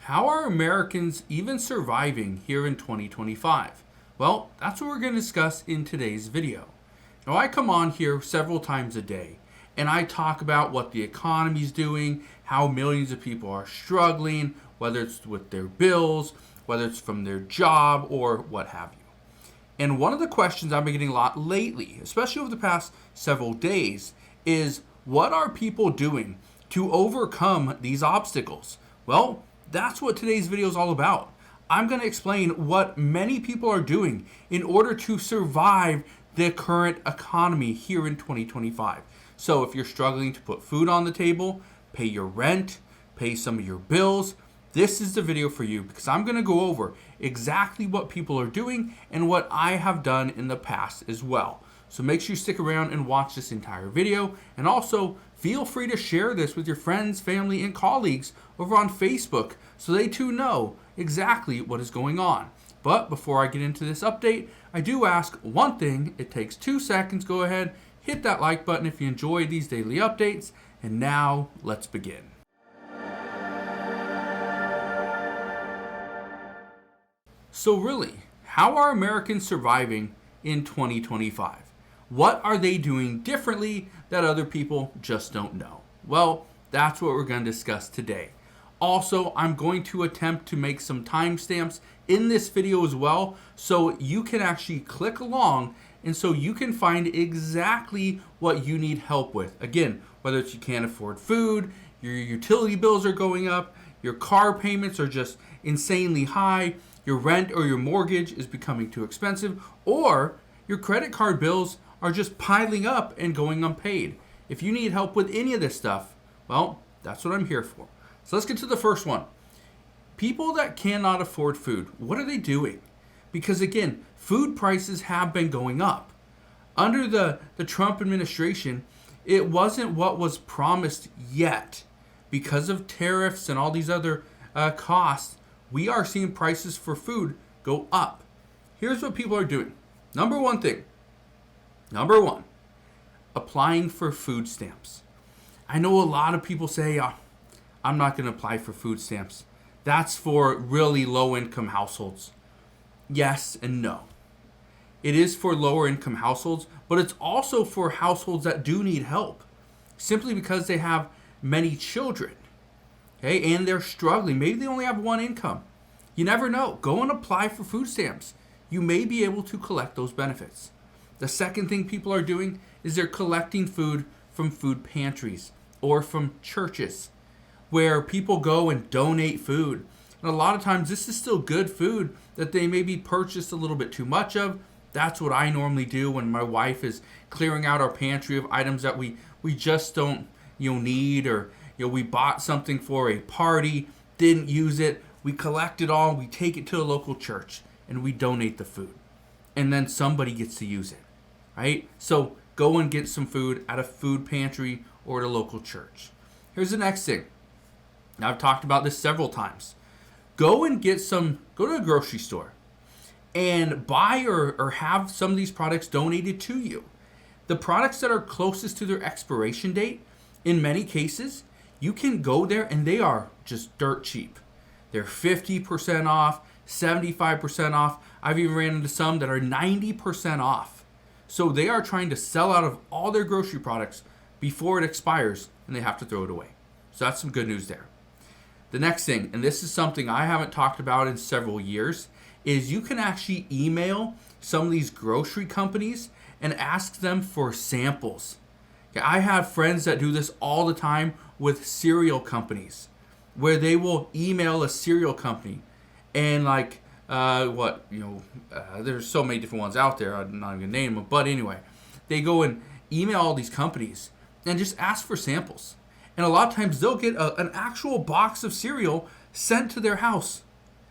How are Americans even surviving here in 2025? Well, that's what we're going to discuss in today's video. Now, I come on here several times a day and I talk about what the economy is doing, how millions of people are struggling, whether it's with their bills, whether it's from their job, or what have you. And one of the questions I've been getting a lot lately, especially over the past several days, is what are people doing to overcome these obstacles? Well, that's what today's video is all about. I'm going to explain what many people are doing in order to survive the current economy here in 2025. So if you're struggling to put food on the table, pay your rent, pay some of your bills, this is the video for you because I'm going to go over exactly what people are doing and what I have done in the past as well. So make sure you stick around and watch this entire video, and also feel free to share this with your friends, family, and colleagues over on Facebook so they too know exactly what is going on. But before I get into this update, I do ask one thing. It takes 2 seconds. Go ahead, hit that like button if you enjoy these daily updates. And now let's begin. So really, how are Americans surviving in 2025? What are they doing differently that other people just don't know? Well, that's what we're going to discuss today. Also, I'm going to attempt to make some timestamps in this video as well, so you can actually click along and so you can find exactly what you need help with. Again, whether it's you can't afford food, your utility bills are going up, your car payments are just insanely high, your rent or your mortgage is becoming too expensive, or your credit card bills are just piling up and going unpaid. If you need help with any of this stuff, well, that's what I'm here for. So let's get to the first one. People that cannot afford food, what are they doing? Because again, food prices have been going up. Under the Trump administration, it wasn't what was promised yet. Because of tariffs and all these other costs, we are seeing prices for food go up. Here's what people are doing. Number one, applying for food stamps. I know a lot of people say, I'm not going to apply for food stamps. That's for really low income households. Yes and no. It is for lower income households, but it's also for households that do need help simply because they have many children. Okay, and they're struggling. Maybe they only have one income. You never know. Go and apply for food stamps. You may be able to collect those benefits. The second thing people are doing is they're collecting food from food pantries or from churches where people go and donate food. And a lot of times this is still good food that they maybe purchased a little bit too much of. That's what I normally do when my wife is clearing out our pantry of items that we just don't need, or we bought something for a party, didn't use it. We collect it all, we take it to a local church and we donate the food. And then somebody gets to use it. Right? So go and get some food at a food pantry or at a local church. Here's the next thing. Now, I've talked about this several times. Go to a grocery store and buy or have some of these products donated to you. The products that are closest to their expiration date, in many cases, you can go there and they are just dirt cheap. They're 50% off, 75% off. I've even ran into some that are 90% off. So they are trying to sell out of all their grocery products before it expires and they have to throw it away. So that's some good news there. The next thing, and this is something I haven't talked about in several years, is you can actually email some of these grocery companies and ask them for samples. I have friends that do this all the time with cereal companies, where they will email a cereal company and there's so many different ones out there, I'm not even gonna name them, but anyway, they go and email all these companies and just ask for samples. And a lot of times they'll get an actual box of cereal sent to their house.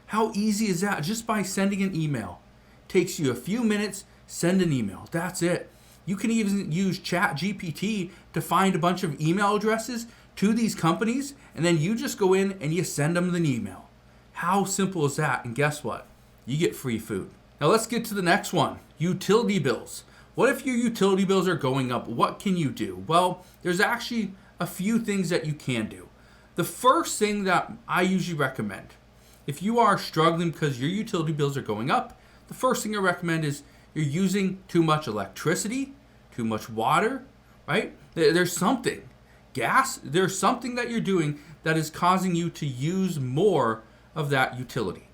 How easy is that? Just by sending an email. Takes you a few minutes, send an email. That's it. You can even use ChatGPT to find a bunch of email addresses to these companies, and then you just go in and you send them an email. How simple is that? And guess what? You get free food. Now let's get to the next one. Utility bills. What if your utility bills are going up? What can you do? Well, there's actually a few things that you can do. The first thing that I usually recommend if you are struggling because your utility bills are going up, the first thing I recommend is you're using too much electricity, too much water, right? There's something. Gas, there's something that you're doing that is causing you to use more of that utility.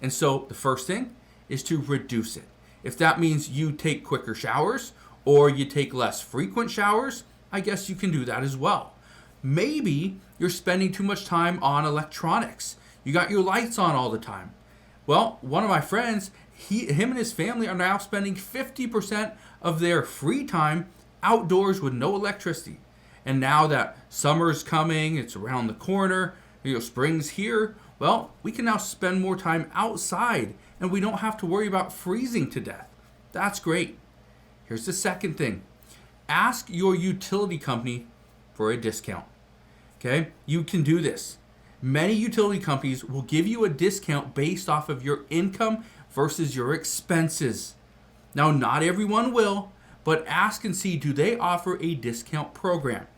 And so the first thing is to reduce it. If that means you take quicker showers or you take less frequent showers, I guess you can do that as well. Maybe you're spending too much time on electronics. You got your lights on all the time. Well, one of my friends, him and his family are now spending 50% of their free time outdoors with no electricity. And now that summer's coming, it's around the corner, spring's here, well, we can now spend more time outside and we don't have to worry about freezing to death. That's great. Here's the second thing. Ask your utility company for a discount. Okay? You can do this. Many utility companies will give you a discount based off of your income versus your expenses. Now, not everyone will, but ask and see, do they offer a discount program?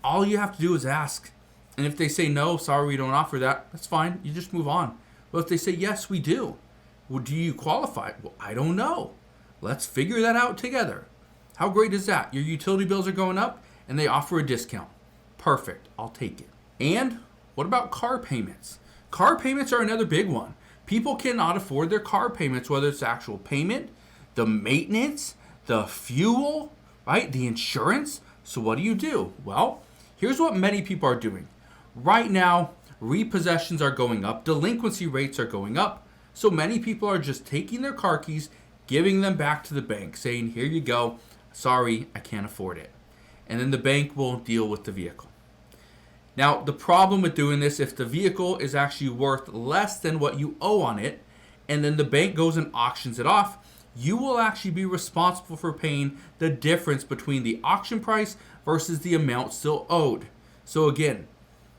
All you have to do is ask. And if they say, no, sorry, we don't offer that, that's fine. You just move on. But if they say, yes, we do. Well, do you qualify? Well, I don't know. Let's figure that out together. How great is that? Your utility bills are going up and they offer a discount. Perfect. I'll take it. And what about car payments? Car payments are another big one. People cannot afford their car payments, whether it's the actual payment, the maintenance, the fuel, right? The insurance. So what do? Well, here's what many people are doing. Right now, repossessions are going up, delinquency rates are going up, so many people are just taking their car keys, giving them back to the bank, saying, here you go, sorry, I can't afford it. And then the bank will deal with the vehicle. Now, the problem with doing this, if the vehicle is actually worth less than what you owe on it, and then the bank goes and auctions it off, you will actually be responsible for paying the difference between the auction price versus the amount still owed. So again,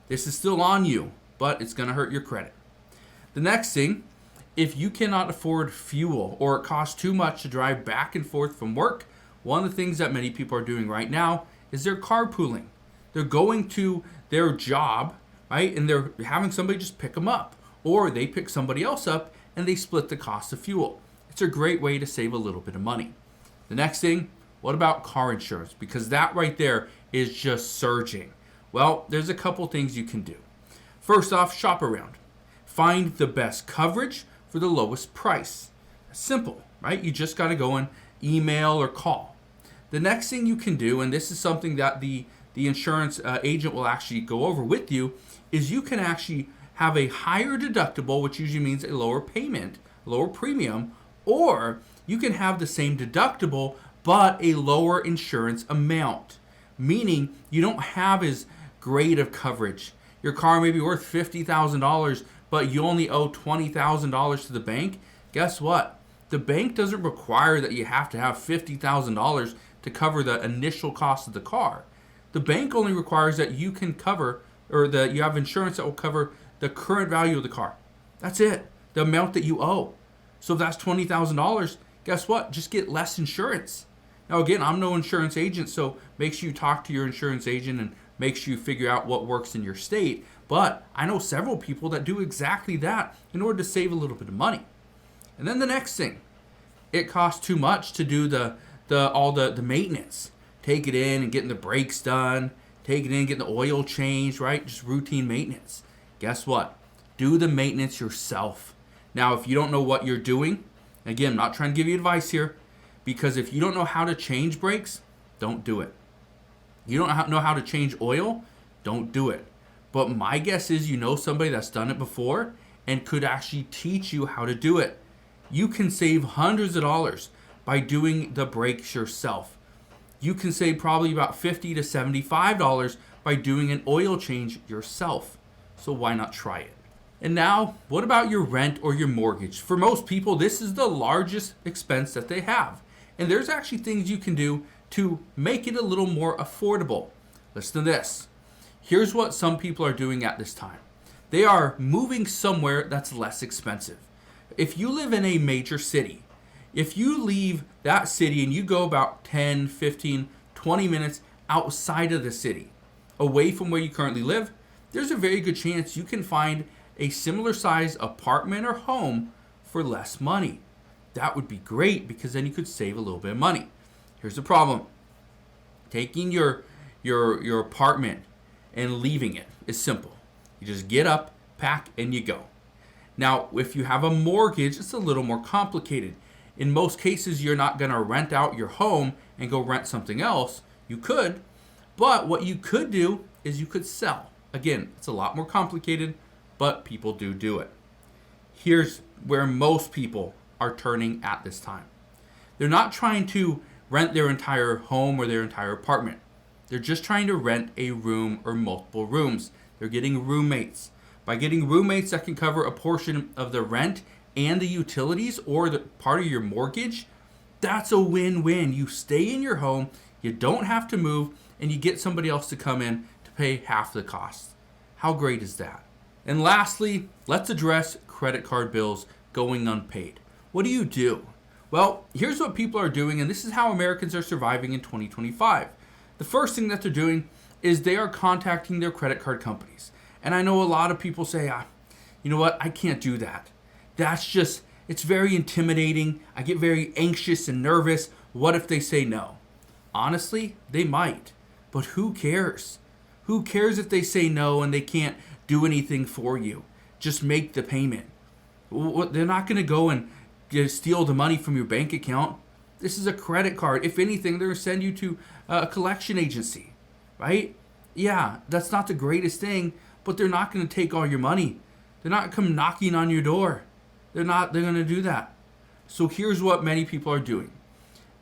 this is still on you, but it's going to hurt your credit. The next thing, if you cannot afford fuel or it costs too much to drive back and forth from work, one of the things that many people are doing right now is they're carpooling. They're going to their job, right? And they're having somebody just pick them up, or they pick somebody else up and they split the cost of fuel. It's a great way to save a little bit of money. The next thing, what about car insurance? Because that right there is just surging. Well, there's a couple things you can do. First off, shop around. Find the best coverage for the lowest price. Simple, right? You just got to go and email or call. The next thing you can do, and this is something that the insurance agent will actually go over with you, is you can actually have a higher deductible, which usually means a lower payment, lower premium, or you can have the same deductible but a lower insurance amount, meaning you don't have as great of coverage. Your car may be worth $50,000, but you only owe $20,000 to the bank. Guess what? The bank doesn't require that you have to have $50,000 to cover the initial cost of the car. The bank only requires that you can cover, or that you have insurance that will cover the current value of the car. That's it. The amount that you owe. So if that's $20,000, guess what? Just get less insurance. Now again, I'm no insurance agent, so make sure you talk to your insurance agent and make sure you figure out what works in your state. But I know several people that do exactly that in order to save a little bit of money. And then the next thing, it costs too much to do all the maintenance. Take it in and getting the brakes done, take it in, getting the oil changed, right? Just routine maintenance. Guess what? Do the maintenance yourself. Now, if you don't know what you're doing, again, I'm not trying to give you advice here, because if you don't know how to change brakes, don't do it. You don't know how to change oil, don't do it. But my guess is you know somebody that's done it before and could actually teach you how to do it. You can save hundreds of dollars by doing the brakes yourself. You can save probably about $50 to $75 by doing an oil change yourself. So why not try it? And now, what about your rent or your mortgage? For most people, this is the largest expense that they have. And there's actually things you can do to make it a little more affordable. Listen to this. Here's what some people are doing at this time. They are moving somewhere that's less expensive. If you live in a major city, if you leave that city and you go about 10, 15, 20 minutes outside of the city, away from where you currently live, there's a very good chance you can find a similar size apartment or home for less money. That would be great because then you could save a little bit of money. Here's the problem. Taking your apartment and leaving it is simple. You just get up, pack, and you go. Now, if you have a mortgage, it's a little more complicated. In most cases, you're not going to rent out your home and go rent something else. You could, but what you could do is you could sell. Again, it's a lot more complicated, but people do it. Here's where most people are turning at this time. They're not trying to rent their entire home or their entire apartment. They're just trying to rent a room or multiple rooms. They're getting roommates. By getting roommates that can cover a portion of the rent and the utilities or the part of your mortgage, that's a win-win. You stay in your home, you don't have to move, and you get somebody else to come in to pay half the cost. How great is that? And lastly, let's address credit card bills going unpaid. What do you do? Well, here's what people are doing, and this is how Americans are surviving in 2025. The first thing that they're doing is they are contacting their credit card companies. And I know a lot of people say, you know what, I can't do that. It's very intimidating. I get very anxious and nervous. What if they say no? Honestly, they might. But who cares? Who cares if they say no and they can't do anything for you? Just make the payment. They're not going to go and steal the money from your bank account. This is a credit card. If anything, they're going to send you to a collection agency, right? Yeah, that's not the greatest thing, but they're not going to take all your money. They're not come knocking on your door. They're going to do that. So here's what many people are doing.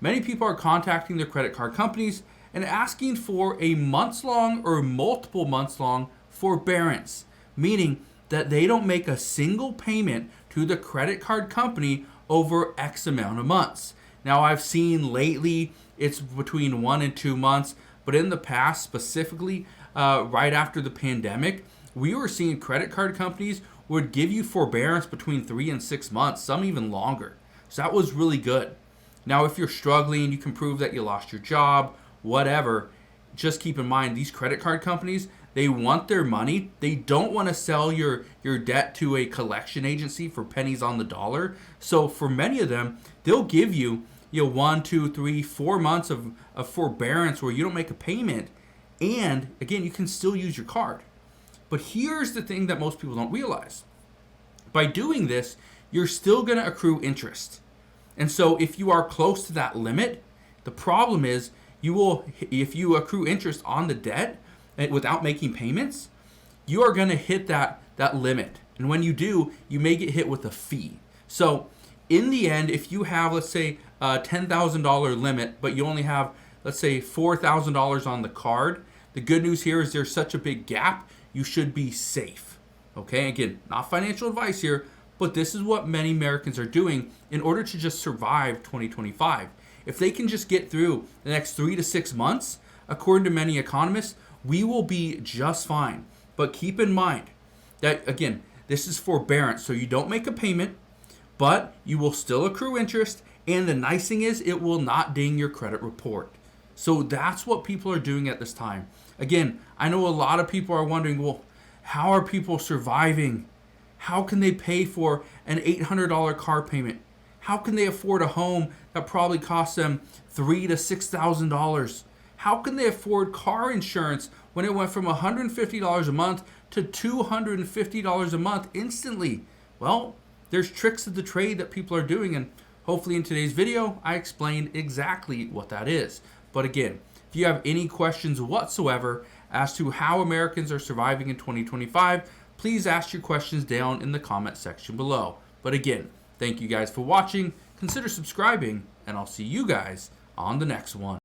Many people are contacting their credit card companies and asking for a months-long or multiple months-long forbearance, meaning that they don't make a single payment to the credit card company over X amount of months. Now, I've seen lately it's between 1 and 2 months, but in the past, specifically right after the pandemic, we were seeing credit card companies would give you forbearance between 3 and 6 months, some even longer. So that was really good. Now, if you're struggling, you can prove that you lost your job, whatever, just keep in mind these credit card companies, they want their money. They don't want to sell your debt to a collection agency for pennies on the dollar. So for many of them, they'll give you 1, 2, 3, 4 months of forbearance where you don't make a payment. And again, you can still use your card. But here's the thing that most people don't realize. By doing this, you're still going to accrue interest. And so if you are close to that limit, the problem is if you accrue interest on the debt without making payments, you are going to hit that limit. And when you do, you may get hit with a fee. So in the end, if you have, let's say, a $10,000 limit, but you only have, let's say, $4,000 on the card, the good news here is there's such a big gap, you should be safe. Okay, again, not financial advice here, but this is what many Americans are doing in order to just survive 2025. If they can just get through the next 3 to 6 months, according to many economists, we will be just fine. But keep in mind that, again, this is forbearance, so you don't make a payment, but you will still accrue interest, and the nice thing is it will not ding your credit report. So that's what people are doing at this time. Again, I know a lot of people are wondering, well, how are people surviving? How can they pay for an $800 car payment? How can they afford a home that probably costs them $3,000 to $6,000? How can they afford car insurance when it went from $150 a month to $250 a month instantly? Well, there's tricks of the trade that people are doing, and hopefully in today's video, I explained exactly what that is. But again, if you have any questions whatsoever as to how Americans are surviving in 2025, please ask your questions down in the comment section below. But again, thank you guys for watching. Consider subscribing, and I'll see you guys on the next one.